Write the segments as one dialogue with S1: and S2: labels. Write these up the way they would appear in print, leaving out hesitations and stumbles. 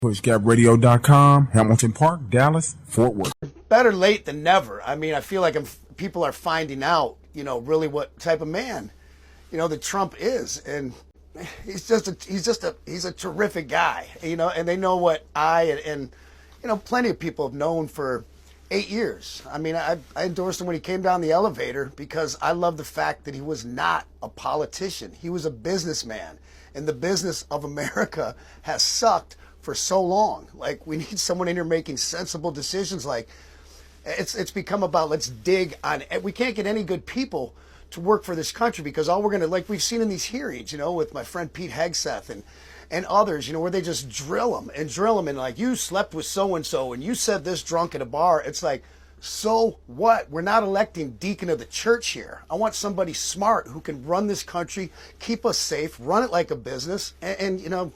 S1: PushGapRadio.com, Hamilton Park, Dallas, Fort Worth.
S2: Better late than never. I mean, I feel like people are finding out, really what type of man, that Trump is, and he's a terrific guy, and they know what and plenty of people have known for 8 years. I mean, I endorsed him when he came down the elevator because I love the fact that he was not a politician. He was a businessman, and the business of America has sucked for so long. Like, we need someone in here making sensible decisions. Like, it's become about, let's dig on. We can't get any good people to work for this country because all we're going to, like we've seen in these hearings, with my friend Pete Hegseth and others, where they just drill them and like, you slept with so-and-so and you said this drunk at a bar. It's like, so what? We're not electing deacon of the church here. I want somebody smart who can run this country, keep us safe, run it like a business, and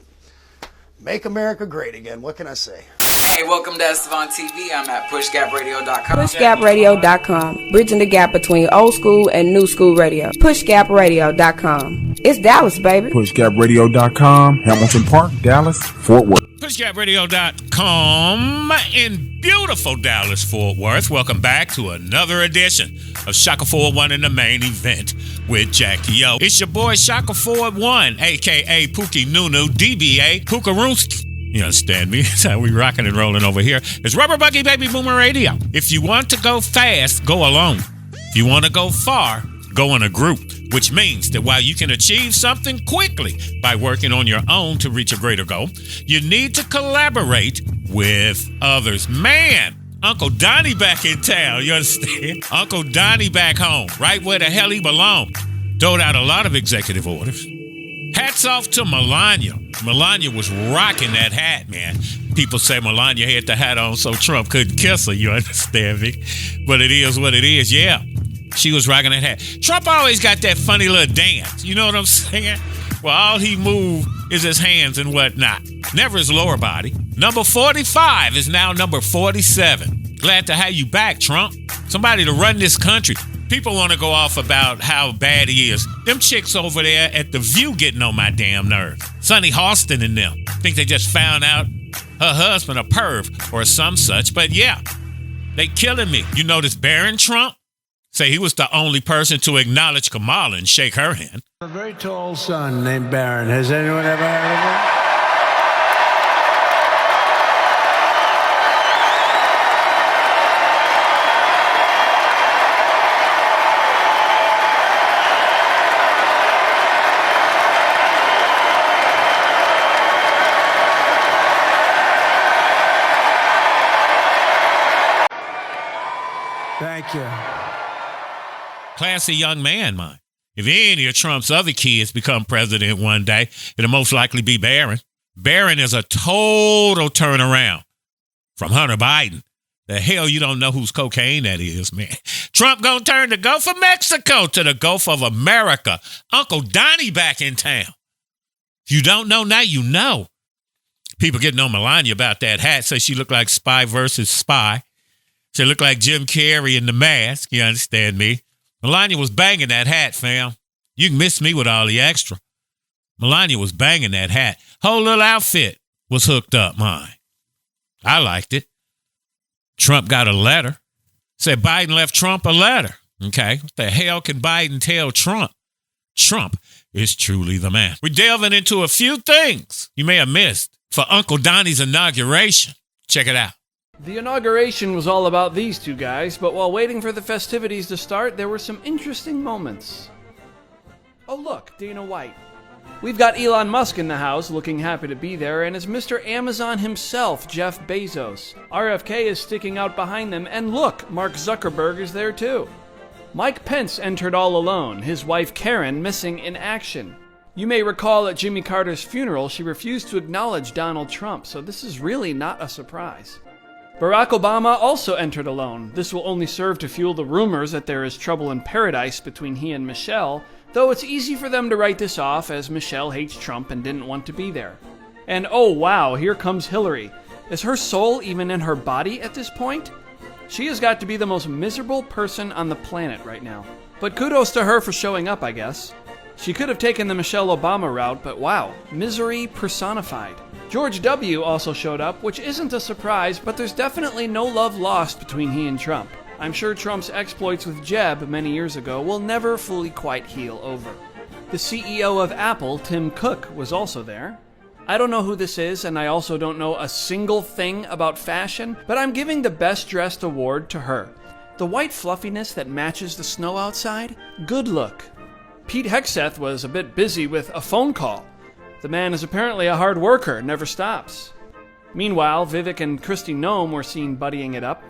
S2: make America great again. What can I say?
S3: Hey, welcome to Estevan TV. I'm at PushGapRadio.com.
S4: PushGapRadio.com. Bridging the gap between old school and new school radio. PushGapRadio.com. It's Dallas, baby.
S1: PushGapRadio.com, Hamilton Park, Dallas, Fort Worth.
S5: PushGapRadio.com in beautiful Dallas, Fort Worth. Welcome back to another edition of Shaka 4-1 in the main event with Jackie O. It's your boy Shaka 4-1, a.k.a. Pookie Nunu, DBA, Pookaroonski. You understand me? That's how we rocking and rolling over here. It's Rubber Buggy Baby Boomer Radio. If you want to go fast, go alone. If you want to go far, go in a group, which means that while you can achieve something quickly by working on your own to reach a greater goal, you need to collaborate with others. Man, Uncle Donnie back in town, you understand? Uncle Donnie back home, right where the hell he belongs. Doled out a lot of executive orders. Hats off to Melania. Melania was rocking that hat, man. People say Melania had the hat on so Trump couldn't kiss her, you understand me? But it is what it is, yeah. She was rocking that hat. Trump always got that funny little dance, you know what I'm saying? Well, all he moved is his hands and whatnot. Never his lower body. Number 45 is now number 47. Glad to have you back, Trump. Somebody to run this country. People want to go off about how bad he is. Them chicks over there at The View getting on my damn nerves. Sonny Halston and them. Think they just found out her husband a perv or some such. But yeah, they killing me. You notice Barron Trump? Say he was the only person to acknowledge Kamala and shake her hand.
S6: A very tall son named Barron. Has anyone ever heard of him? Thank you.
S5: Classy young man, mine. If any of Trump's other kids become president one day, it'll most likely be Barron. Barron is a total turnaround from Hunter Biden. The hell you don't know whose cocaine that is, man. Trump gonna turn the Gulf of Mexico to the Gulf of America. Uncle Donnie back in town. If you don't know now, you know. People getting on Melania about that hat, say she looked like Spy versus Spy. She looked like Jim Carrey in The Mask, you understand me? Melania was banging that hat, fam. You can miss me with all the extra. Melania was banging that hat. Whole little outfit was hooked up, mine. I liked it. Trump got a letter. Said Biden left Trump a letter. Okay, what the hell can Biden tell Trump? Trump is truly the man. We're delving into a few things you may have missed for Uncle Donnie's inauguration. Check it out.
S7: The inauguration was all about these two guys, but while waiting for the festivities to start, there were some interesting moments. Oh look, Dana White. We've got Elon Musk in the house, looking happy to be there, and it's Mr. Amazon himself, Jeff Bezos. RFK is sticking out behind them, and look, Mark Zuckerberg is there too. Mike Pence entered all alone, his wife Karen missing in action. You may recall at Jimmy Carter's funeral, she refused to acknowledge Donald Trump, so this is really not a surprise. Barack Obama also entered alone. This will only serve to fuel the rumors that there is trouble in paradise between he and Michelle, though it's easy for them to write this off as Michelle hates Trump and didn't want to be there. And oh wow, here comes Hillary. Is her soul even in her body at this point? She has got to be the most miserable person on the planet right now. But kudos to her for showing up, I guess. She could have taken the Michelle Obama route, but wow, misery personified. George W. also showed up, which isn't a surprise, but there's definitely no love lost between he and Trump. I'm sure Trump's exploits with Jeb many years ago will never fully quite heal over. The CEO of Apple, Tim Cook, was also there. I don't know who this is, and I also don't know a single thing about fashion, but I'm giving the Best Dressed award to her. The white fluffiness that matches the snow outside? Good look. Pete Hegseth was a bit busy with a phone call. The man is apparently a hard worker, never stops. Meanwhile, Vivek and Kristi Noem were seen buddying it up.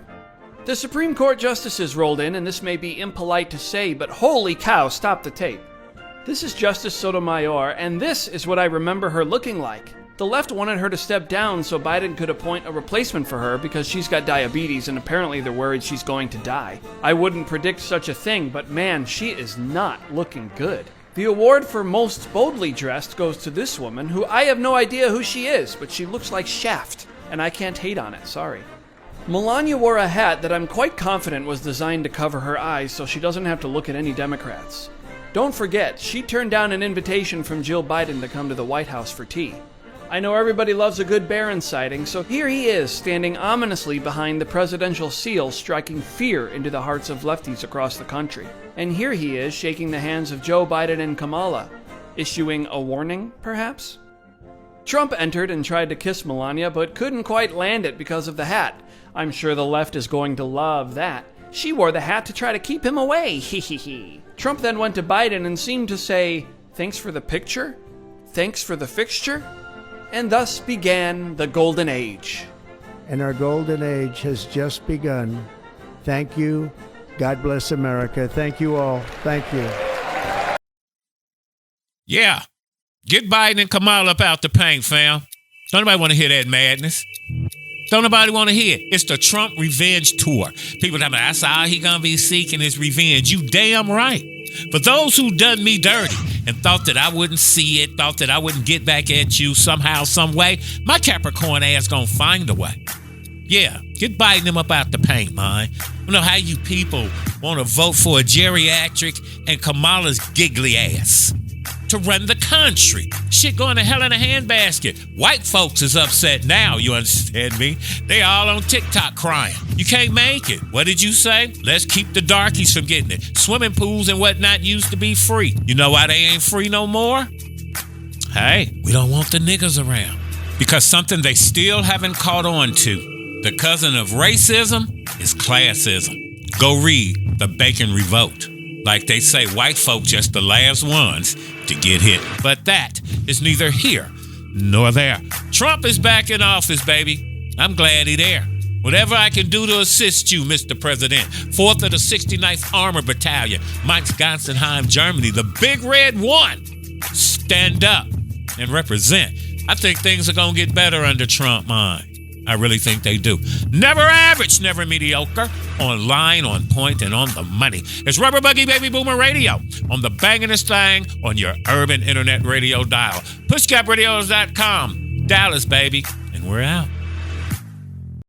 S7: The Supreme Court justices rolled in, and this may be impolite to say, but holy cow, stop the tape. This is Justice Sotomayor, and this is what I remember her looking like. The left wanted her to step down so Biden could appoint a replacement for her because she's got diabetes and apparently they're worried she's going to die. I wouldn't predict such a thing, but man, she is not looking good. The award for most boldly dressed goes to this woman, who I have no idea who she is, but she looks like Shaft, and I can't hate on it, sorry. Melania wore a hat that I'm quite confident was designed to cover her eyes so she doesn't have to look at any Democrats. Don't forget, she turned down an invitation from Jill Biden to come to the White House for tea. I know everybody loves a good Barron sighting, so here he is, standing ominously behind the presidential seal, striking fear into the hearts of lefties across the country. And here he is, shaking the hands of Joe Biden and Kamala, issuing a warning, perhaps? Trump entered and tried to kiss Melania, but couldn't quite land it because of the hat. I'm sure the left is going to love that. She wore the hat to try to keep him away, hee. Trump then went to Biden and seemed to say, "Thanks for the picture? Thanks for the fixture?" And thus began the Golden Age.
S6: And our Golden Age has just begun. Thank you. God bless America. Thank you all. Thank you.
S5: Yeah. Get Biden and Kamala up out the paint, fam. Don't nobody want to hear that madness. Don't nobody want to hear it. It's the Trump revenge tour. People tell me that's all he gonna be seeking is revenge. You damn right. For those who done me dirty and thought that I wouldn't see it, thought that I wouldn't get back at you somehow, some way, my Capricorn ass gonna find a way. Yeah, get Biden them up out the paint, man. I don't know how you people want to vote for a geriatric and Kamala's giggly ass to run the country. Shit going to hell in a handbasket. White folks is upset now, you understand me? They all on TikTok crying. You can't make it. What did you say? Let's keep the darkies from getting it. Swimming pools and whatnot used to be free. You know why they ain't free no more? Hey, we don't want the niggas around. Because something they still haven't caught on to. The cousin of racism is classism. Go read The Bacon Revolt. Like they say, white folk just the last ones to get hit. But that is neither here nor there. Trump is back in office, baby. I'm glad he's there. Whatever I can do to assist you, Mr. President. 4th of the 69th Armored Battalion, Mainz, Gansenheim, Germany, the Big Red One. Stand up and represent. I think things are going to get better under Trump, man. I really think they do. Never average, never mediocre. Online, on point, and on the money. It's Rubber Buggy Baby Boomer Radio on the bangingest thing on your urban internet radio dial. PushGapRadios.com. Dallas, baby. And we're out.